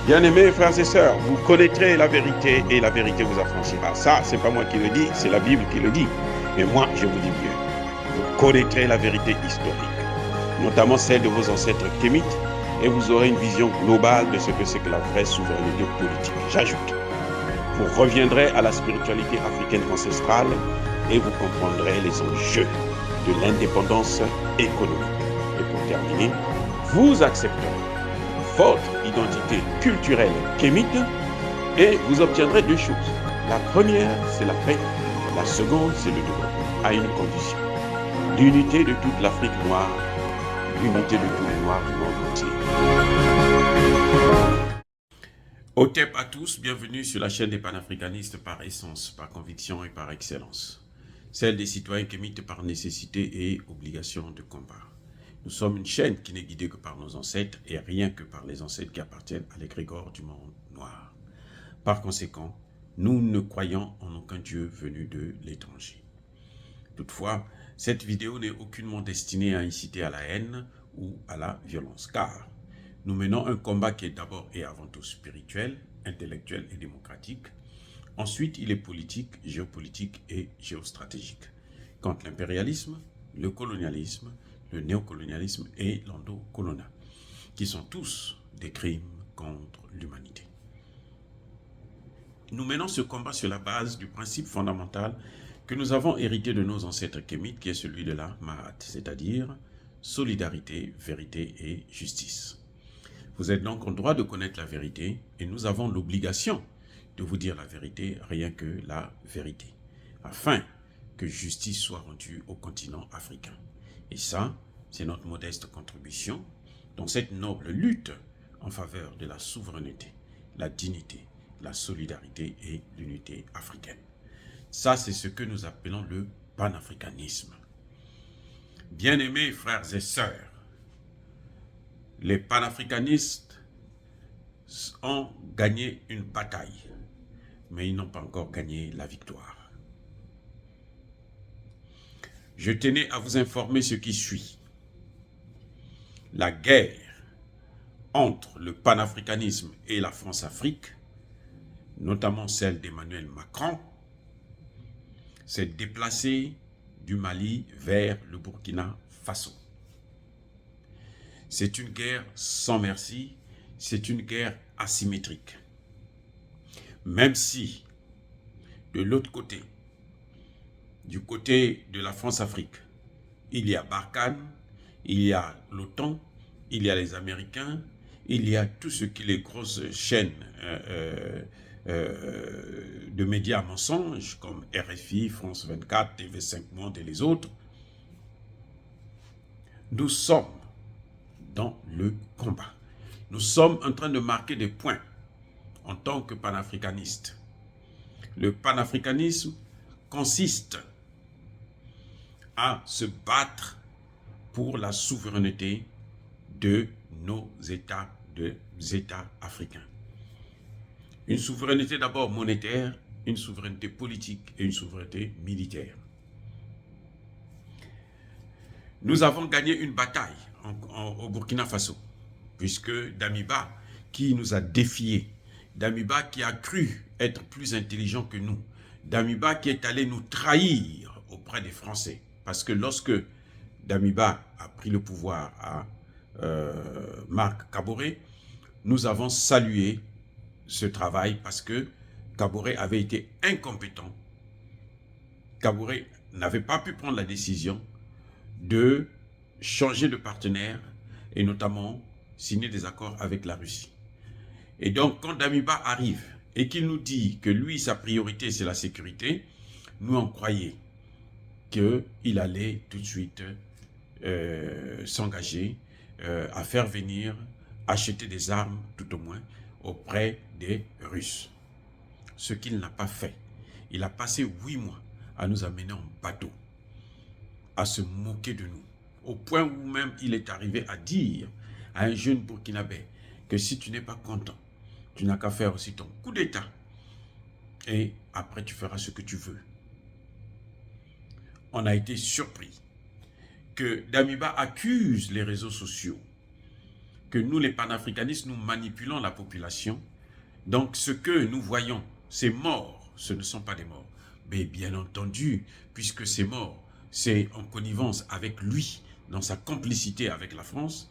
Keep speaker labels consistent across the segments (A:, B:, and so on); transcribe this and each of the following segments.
A: Bien-aimés frères et sœurs, vous connaîtrez la vérité et la vérité vous affranchira. Ça, c'est pas moi qui le dis, c'est la Bible qui le dit. Mais moi, je vous dis mieux. Vous connaîtrez la vérité historique, notamment celle de vos ancêtres kémites, et vous aurez une vision globale de ce que c'est que la vraie souveraineté politique. J'ajoute, vous reviendrez à la spiritualité africaine ancestrale et vous comprendrez les enjeux de l'indépendance économique. Et pour terminer, vous accepterez votre identité culturelle kémite et vous obtiendrez deux choses. La première, c'est la paix. La seconde, c'est le développement, à une condition. L'unité de toute l'Afrique noire, l'unité de tous les Noirs du monde entier. Otep à tous, bienvenue sur la chaîne des panafricanistes par essence, par conviction et par excellence. Celle des citoyens kémites par nécessité et obligation de combat. Nous sommes une chaîne qui n'est guidée que par nos ancêtres et rien que par les ancêtres qui appartiennent à l'égrégore du monde noir. Par conséquent, nous ne croyons en aucun Dieu venu de l'étranger. Toutefois, cette vidéo n'est aucunement destinée à inciter à la haine ou à la violence, car nous menons un combat qui est d'abord et avant tout spirituel, intellectuel et démocratique. Ensuite, il est politique, géopolitique et géostratégique. Contre l'impérialisme, le colonialisme, le néocolonialisme et l'endocoloniat, qui sont tous des crimes contre l'humanité. Nous menons ce combat sur la base du principe fondamental que nous avons hérité de nos ancêtres kémites, qui est celui de la Mahat, c'est-à-dire solidarité, vérité et justice. Vous êtes donc en droit de connaître la vérité et nous avons l'obligation de vous dire la vérité, rien que la vérité, afin que justice soit rendue au continent africain. Et ça, c'est notre modeste contribution dans cette noble lutte en faveur de la souveraineté, la dignité, la solidarité et l'unité africaine. Ça, c'est ce que nous appelons le panafricanisme. Bien-aimés frères et sœurs, les panafricanistes ont gagné une bataille, mais ils n'ont pas encore gagné la victoire. Je tenais à vous informer ce qui suit. La guerre entre le panafricanisme et la France-Afrique, notamment celle d'Emmanuel Macron, s'est déplacée du Mali vers le Burkina Faso. C'est une guerre sans merci, c'est une guerre asymétrique. Même si, de l'autre côté, du côté de la France-Afrique, il y a Barkhane, il y a l'OTAN, il y a les Américains, il y a tout ce qui est les grosses chaînes de médias mensonges comme RFI, France 24, TV5 Monde et les autres. Nous sommes dans le combat. Nous sommes en train de marquer des points en tant que panafricanistes. Le panafricanisme consiste à se battre pour la souveraineté de nos États, des États africains. Une souveraineté d'abord monétaire, une souveraineté politique et une souveraineté militaire. Nous avons gagné une bataille au Burkina Faso, puisque Damiba, qui nous a défiés, Damiba qui a cru être plus intelligent que nous, Damiba qui est allé nous trahir auprès des Français, parce que lorsque Damiba a pris le pouvoir à Marc Kaboré, nous avons salué ce travail parce que Kaboré avait été incompétent. Kaboré n'avait pas pu prendre la décision de changer de partenaire et notamment signer des accords avec la Russie. Et donc, quand Damiba arrive et qu'il nous dit que lui, sa priorité, c'est la sécurité, nous on croyait qu'il allait tout de suite s'engager à faire venir, acheter des armes, tout au moins, auprès des Russes. Ce qu'il n'a pas fait. Il a passé 8 mois à nous amener en bateau, à se moquer de nous, au point où même il est arrivé à dire à un jeune Burkinabé que si tu n'es pas content, tu n'as qu'à faire aussi ton coup d'État et après tu feras ce que tu veux. On a été surpris que Damiba accuse les réseaux sociaux, que nous les panafricanistes, nous manipulons la population. Donc ce que nous voyons, ces morts, ce ne sont pas des morts. Mais bien entendu, puisque ces morts, c'est en connivence avec lui, dans sa complicité avec la France.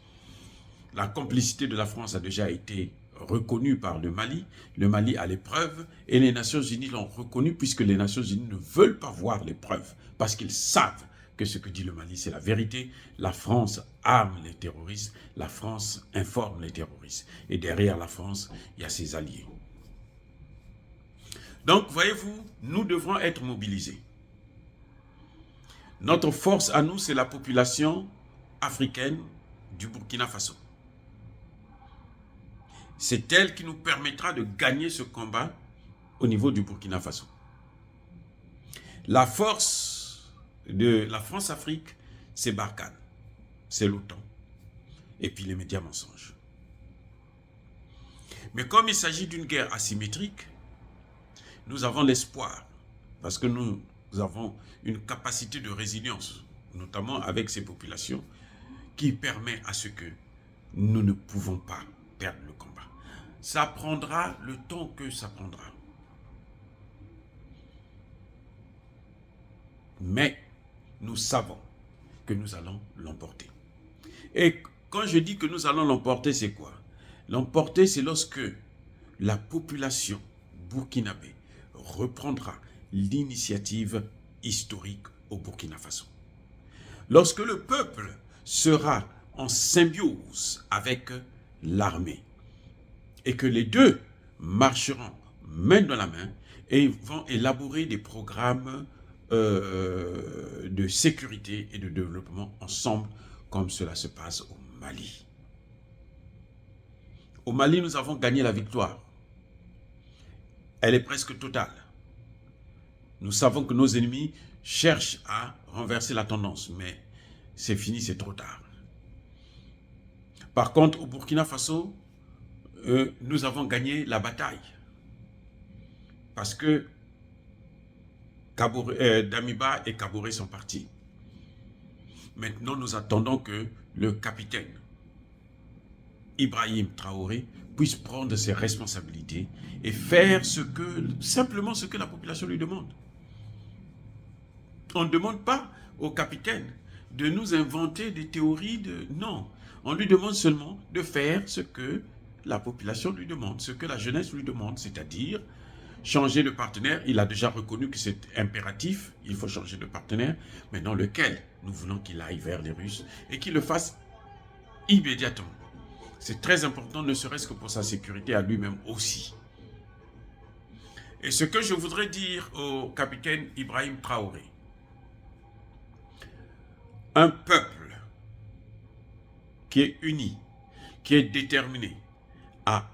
A: La complicité de la France a déjà été reconnue par le Mali. Le Mali a les preuves et les Nations Unies l'ont reconnu puisque les Nations Unies ne veulent pas voir les preuves parce qu'ils savent que ce que dit le Mali, c'est la vérité. La France arme les terroristes, la France informe les terroristes. Et derrière la France, il y a ses alliés. Donc, voyez-vous, nous devrons être mobilisés. Notre force à nous, c'est la population africaine du Burkina Faso. C'est elle qui nous permettra de gagner ce combat au niveau du Burkina Faso. La force de la France-Afrique, c'est Barkhane, c'est l'OTAN, et puis les médias mensonges. Mais comme il s'agit d'une guerre asymétrique, nous avons l'espoir, parce que nous avons une capacité de résilience, notamment avec ces populations, qui permet à ce que nous ne pouvons pas perdre le combat. Ça prendra le temps que ça prendra. Mais nous savons que nous allons l'emporter. Et quand je dis que nous allons l'emporter, c'est quoi? L'emporter, c'est lorsque la population burkinabé reprendra l'initiative historique au Burkina Faso. Lorsque le peuple sera en symbiose avec l'armée et que les deux marcheront main dans la main et vont élaborer des programmes de sécurité et de développement ensemble comme cela se passe au Mali. Au Mali, nous avons gagné la victoire. Elle est presque totale. Nous savons que nos ennemis cherchent à renverser la tendance, mais c'est fini, c'est trop tard. Par contre, au Burkina Faso, nous avons gagné la bataille. Parce que Damiba et Kaboré sont partis. Maintenant, nous attendons que le capitaine Ibrahim Traoré puisse prendre ses responsabilités et faire simplement ce que la population lui demande. On ne demande pas au capitaine de nous inventer des théories non, on lui demande seulement de faire ce que la population lui demande, ce que la jeunesse lui demande, c'est-à-dire changer de partenaire. Il a déjà reconnu que c'est impératif, il faut changer de partenaire. Maintenant, lequel? Nous voulons qu'il aille vers les Russes et qu'il le fasse immédiatement. C'est très important, ne serait-ce que pour sa sécurité à lui-même aussi. Et ce que je voudrais dire au capitaine Ibrahim Traoré, un peuple qui est uni, qui est déterminé à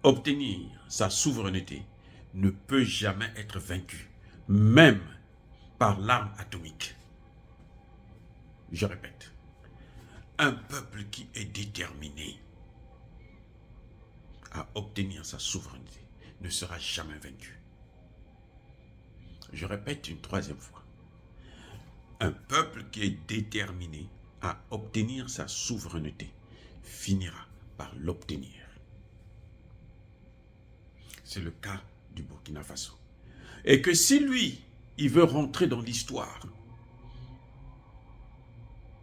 A: obtenir sa souveraineté, ne peut jamais être vaincu, même par l'arme atomique. Je répète, un peuple qui est déterminé à obtenir sa souveraineté ne sera jamais vaincu. Je répète une troisième fois. Un peuple qui est déterminé à obtenir sa souveraineté finira par l'obtenir. C'est le cas du Burkina Faso. Et que si lui, il veut rentrer dans l'histoire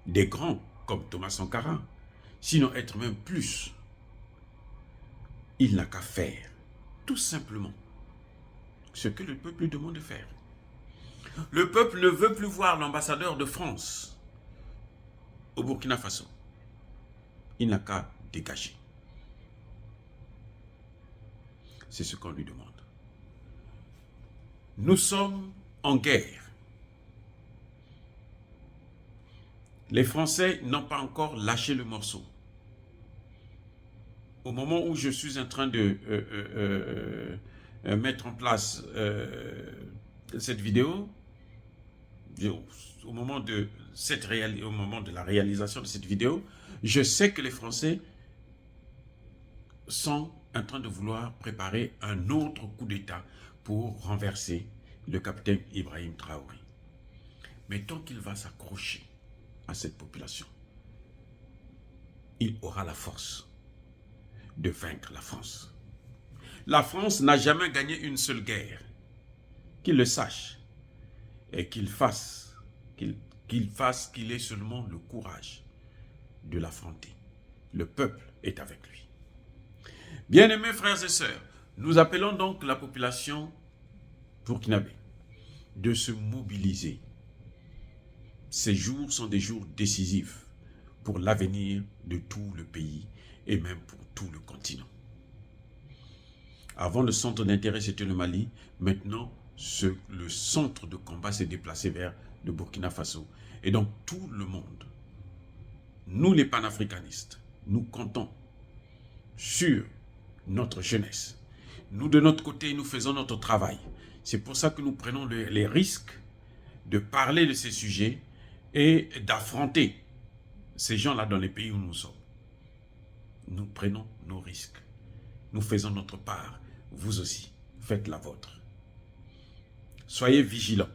A: des grands comme Thomas Sankara, sinon être même plus, il n'a qu'à faire tout simplement ce que le peuple lui demande de faire. Le peuple ne veut plus voir l'ambassadeur de France au Burkina Faso. Il n'a qu'à dégager. C'est ce qu'on lui demande. Nous sommes en guerre. Les Français n'ont pas encore lâché le morceau. Au moment où je suis en train de mettre en place cette vidéo, au moment de la réalisation de cette vidéo, je sais que les Français sont en train de vouloir préparer un autre coup d'État pour renverser le capitaine Ibrahim Traoré. Mais tant qu'il va s'accrocher à cette population. Il aura la force de vaincre la France. La France n'a jamais gagné une seule guerre. Qu'il le sache et qu'il ait seulement le courage de l'affronter. Le peuple est avec lui. Bien-aimés frères et sœurs, nous appelons donc la population burkinabé de se mobiliser. Ces jours sont des jours décisifs pour l'avenir de tout le pays et même pour tout le continent. Avant, le centre d'intérêt, c'était le Mali. Maintenant, le centre de combat s'est déplacé vers le Burkina Faso. Et donc, tout le monde, nous les panafricanistes, nous comptons sur notre jeunesse. Nous, de notre côté, nous faisons notre travail. C'est pour ça que nous prenons les risques de parler de ces sujets et d'affronter ces gens-là dans les pays où nous sommes. Nous prenons nos risques. Nous faisons notre part. Vous aussi, faites la vôtre. Soyez vigilants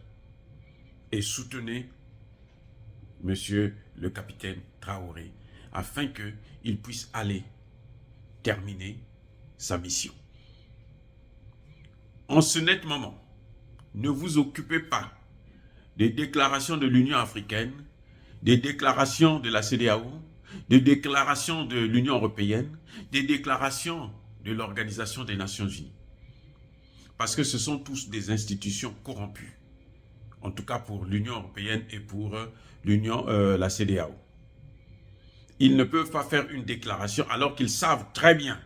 A: et soutenez Monsieur le capitaine Traoré afin qu'il puisse aller terminer sa mission. En ce net moment, ne vous occupez pas des déclarations de l'Union africaine, des déclarations de la CEDEAO, des déclarations de l'Union européenne, des déclarations de l'Organisation des Nations Unies. Parce que ce sont tous des institutions corrompues. En tout cas pour l'Union européenne et pour la CEDEAO. Ils ne peuvent pas faire une déclaration alors qu'ils savent très bien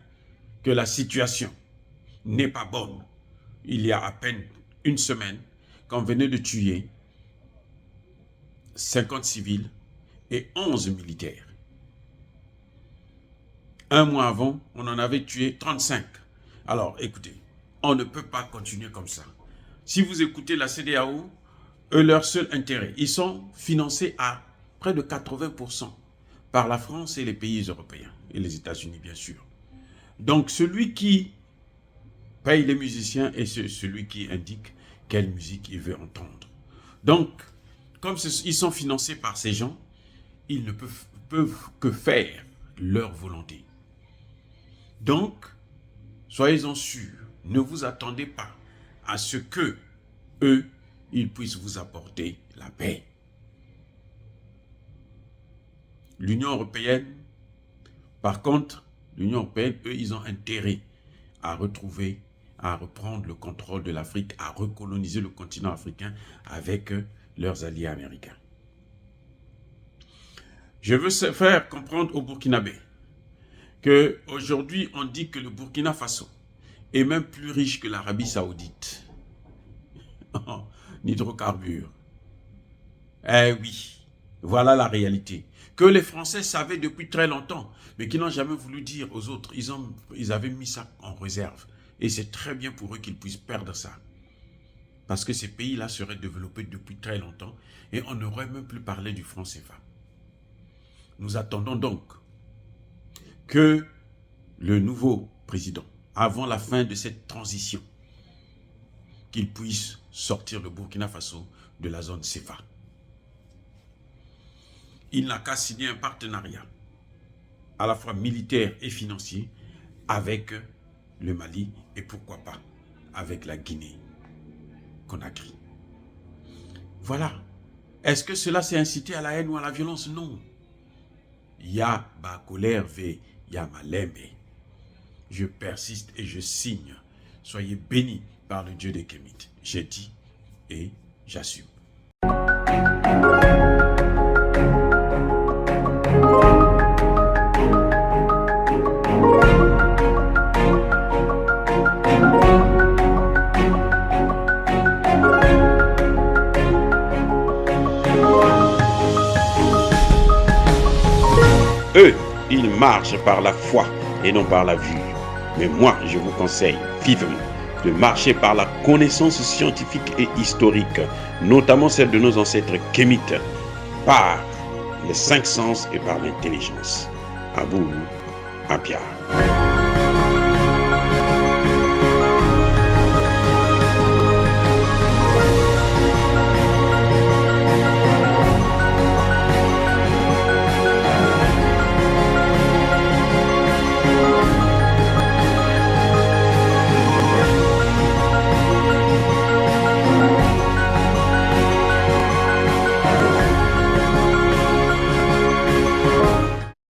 A: que la situation n'est pas bonne. Il y a à peine une semaine qu'on venait de tuer 50 civils et 11 militaires. Un mois avant, on en avait tué 35. Alors, écoutez, on ne peut pas continuer comme ça. Si vous écoutez la CEDEAO, leur seul intérêt, ils sont financés à près de 80% par la France et les pays européens, et les États-Unis bien sûr. Donc celui qui paye les musiciens est celui qui indique quelle musique il veut entendre. Donc, comme ils sont financés par ces gens, ils ne peuvent que faire leur volonté. Donc, soyez-en sûrs, ne vous attendez pas à ce que eux, ils puissent vous apporter la paix. L'Union européenne, par contre, l'Union européenne, eux, ils ont intérêt à reprendre le contrôle de l'Afrique, à recoloniser le continent africain avec leurs alliés américains. Je veux faire comprendre aux Burkinabés qu'aujourd'hui, on dit que le Burkina Faso est même plus riche que l'Arabie Saoudite. Hydrocarbures. Eh oui, voilà la réalité. Que les Français savaient depuis très longtemps, mais qui n'ont jamais voulu dire aux autres. Ils avaient mis ça en réserve. Et c'est très bien pour eux qu'ils puissent perdre ça. Parce que ces pays-là seraient développés depuis très longtemps et on n'aurait même plus parlé du franc CFA. Nous attendons donc que le nouveau président, avant la fin de cette transition, qu'il puisse sortir le Burkina Faso de la zone CFA. Il n'a qu'à signer un partenariat, à la fois militaire et financier, avec le Mali et pourquoi pas avec la Guinée-Conakry. Voilà. Est-ce que cela s'est incité à la haine ou à la violence? Non. Ya ba colère ve ya malembe. Je persiste et je signe. Soyez bénis par le Dieu des Kémites. J'ai dit et j'assume. Eux, ils marchent par la foi et non par la vue. Mais moi, je vous conseille vivement de marcher par la connaissance scientifique et historique, notamment celle de nos ancêtres kémites, par les 5 sens et par l'intelligence. Abou Abia.